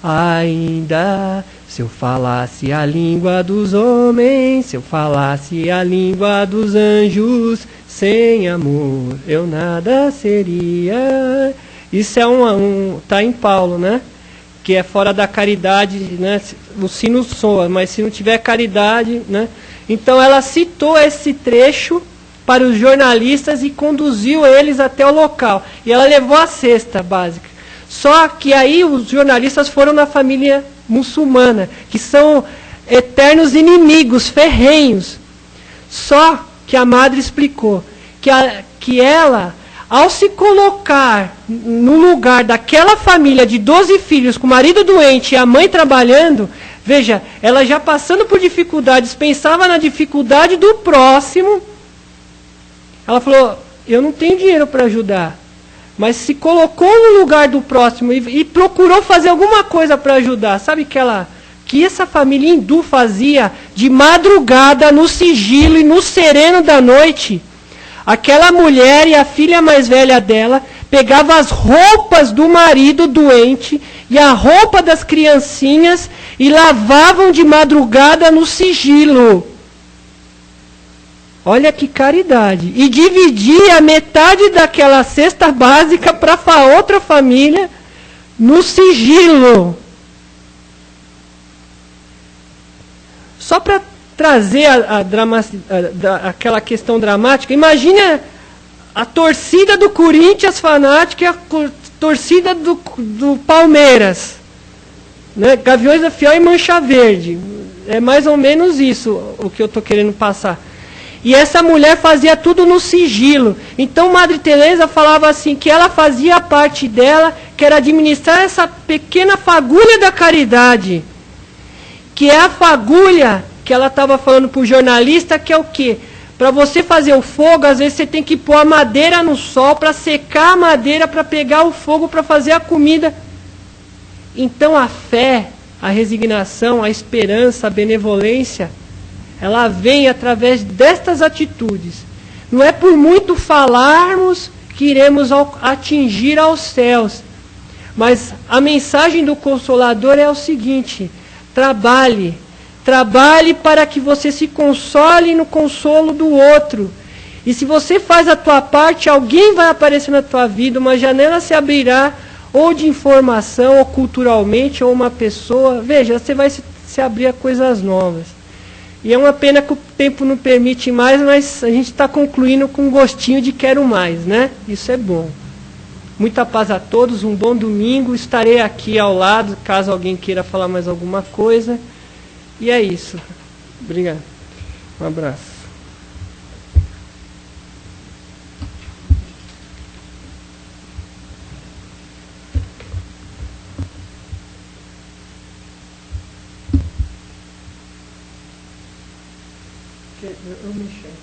Ainda se eu falasse a língua dos homens, se eu falasse a língua dos anjos, sem amor eu nada seria. Isso tá em Paulo, né? Que é fora da caridade, né? O sino soa, mas se não tiver caridade, né? Então ela citou esse trecho para os jornalistas e conduziu eles até o local. E ela levou a cesta básica. Só que aí os jornalistas foram na família muçulmana, que são eternos inimigos, ferrenhos. Só que a madre explicou que ela, ao se colocar no lugar daquela família de 12 filhos, com o marido doente e a mãe trabalhando, veja, ela já passando por dificuldades, pensava na dificuldade do próximo. Ela falou, eu não tenho dinheiro para ajudar, mas se colocou no lugar do próximo e procurou fazer alguma coisa para ajudar. Sabe que ela que essa família hindu fazia de madrugada, no sigilo e no sereno da noite. Aquela mulher e a filha mais velha dela pegavam as roupas do marido doente e a roupa das criancinhas e lavavam de madrugada no sigilo. Olha que caridade. E dividia metade daquela cesta básica para outra família no sigilo. Só para trazer aquela questão dramática, imagine a torcida do Corinthians fanática e a torcida do Palmeiras. Né? Gaviões da Fiel e Mancha Verde. É mais ou menos isso o que eu estou querendo passar. E essa mulher fazia tudo no sigilo. Então Madre Teresa falava assim, que ela fazia a parte dela, que era administrar essa pequena fagulha da caridade. Que é a fagulha que ela estava falando para o jornalista, que é o quê? Para você fazer o fogo, às vezes você tem que pôr a madeira no sol, para secar a madeira, para pegar o fogo, para fazer a comida. Então a fé, a resignação, a esperança, a benevolência, ela vem através destas atitudes. Não é por muito falarmos que iremos atingir aos céus. Mas a mensagem do Consolador é o seguinte: trabalhe. Trabalhe para que você se console no consolo do outro. E se você faz a tua parte, alguém vai aparecer na tua vida, uma janela se abrirá, ou de informação, ou culturalmente, ou uma pessoa. Veja, você vai se abrir a coisas novas. E é uma pena que o tempo não permite mais, mas a gente está concluindo com um gostinho de quero mais, né? Isso é bom. Muita paz a todos, um bom domingo. Estarei aqui ao lado, caso alguém queira falar mais alguma coisa. E é isso. Obrigado. Um abraço. Eu me enxergo.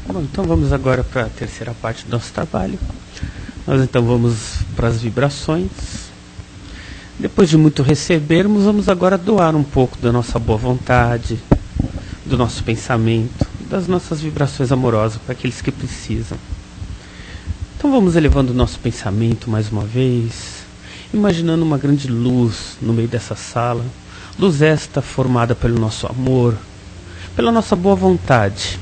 Bom, então vamos agora para a terceira parte do nosso trabalho. Nós então vamos para as vibrações. Depois de muito recebermos, vamos agora doar um pouco da nossa boa vontade, do nosso pensamento, das nossas vibrações amorosas para aqueles que precisam. Então vamos elevando o nosso pensamento mais uma vez, imaginando uma grande luz no meio dessa sala, luz esta formada pelo nosso amor, pela nossa boa vontade,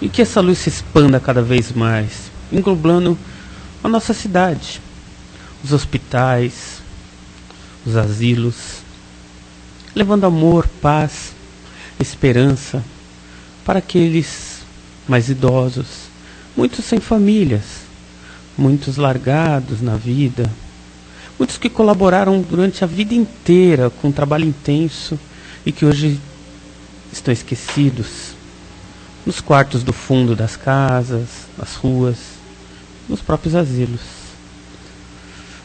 e que essa luz se expanda cada vez mais, englobando a nossa cidade, os hospitais, os asilos, levando amor, paz, esperança para aqueles mais idosos, muitos sem famílias, muitos largados na vida, muitos que colaboraram durante a vida inteira com um trabalho intenso e que hoje estão esquecidos nos quartos do fundo das casas, nas ruas, nos próprios asilos.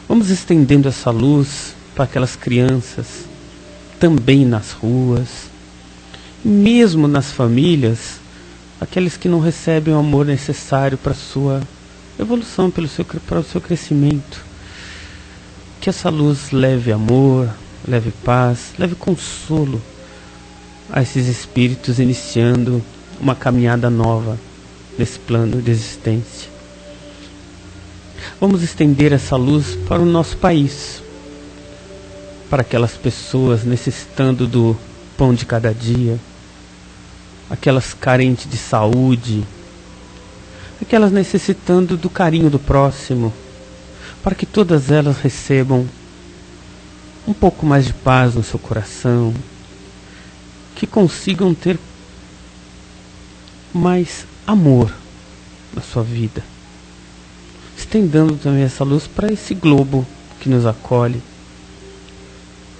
Vamos estendendo essa luz para aquelas crianças também nas ruas, mesmo nas famílias, aqueles que não recebem o amor necessário para a sua evolução, para o seu crescimento. Que essa luz leve amor, leve paz, leve consolo a esses espíritos iniciando uma caminhada nova nesse plano de existência. Vamos estender essa luz para o nosso país, para aquelas pessoas necessitando do pão de cada dia, aquelas carentes de saúde, aquelas necessitando do carinho do próximo, para que todas elas recebam um pouco mais de paz no seu coração, que consigam ter mais amor na sua vida, estendendo também essa luz para esse globo que nos acolhe,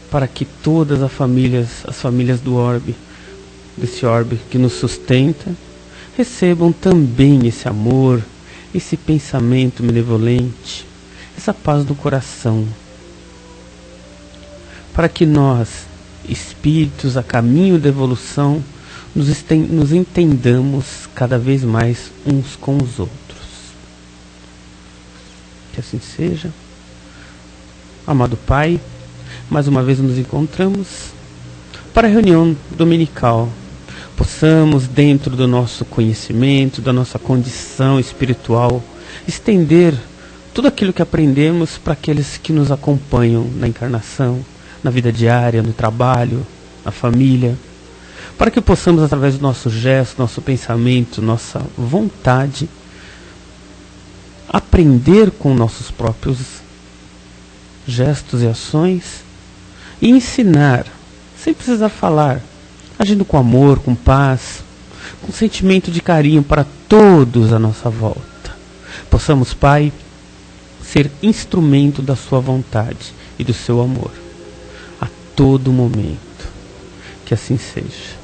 para que todas as famílias do orbe, desse orbe que nos sustenta, recebam também esse amor, esse pensamento benevolente, essa paz no coração, para que nós, espíritos a caminho da evolução, nos entendamos cada vez mais uns com os outros. Que assim seja. amado Pai, mais uma vez nos encontramos para a reunião dominical. Possamos, dentro do nosso conhecimento, da nossa condição espiritual, estender tudo aquilo que aprendemos para aqueles que nos acompanham na encarnação, na vida diária, no trabalho, na família, para que possamos, através do nosso gesto, nosso pensamento, nossa vontade, aprender com nossos próprios gestos e ações e ensinar, sem precisar falar, agindo com amor, com paz, com sentimento de carinho para todos à nossa volta. Possamos, Pai, ser instrumento da sua vontade e do seu amor a todo momento. Que assim seja.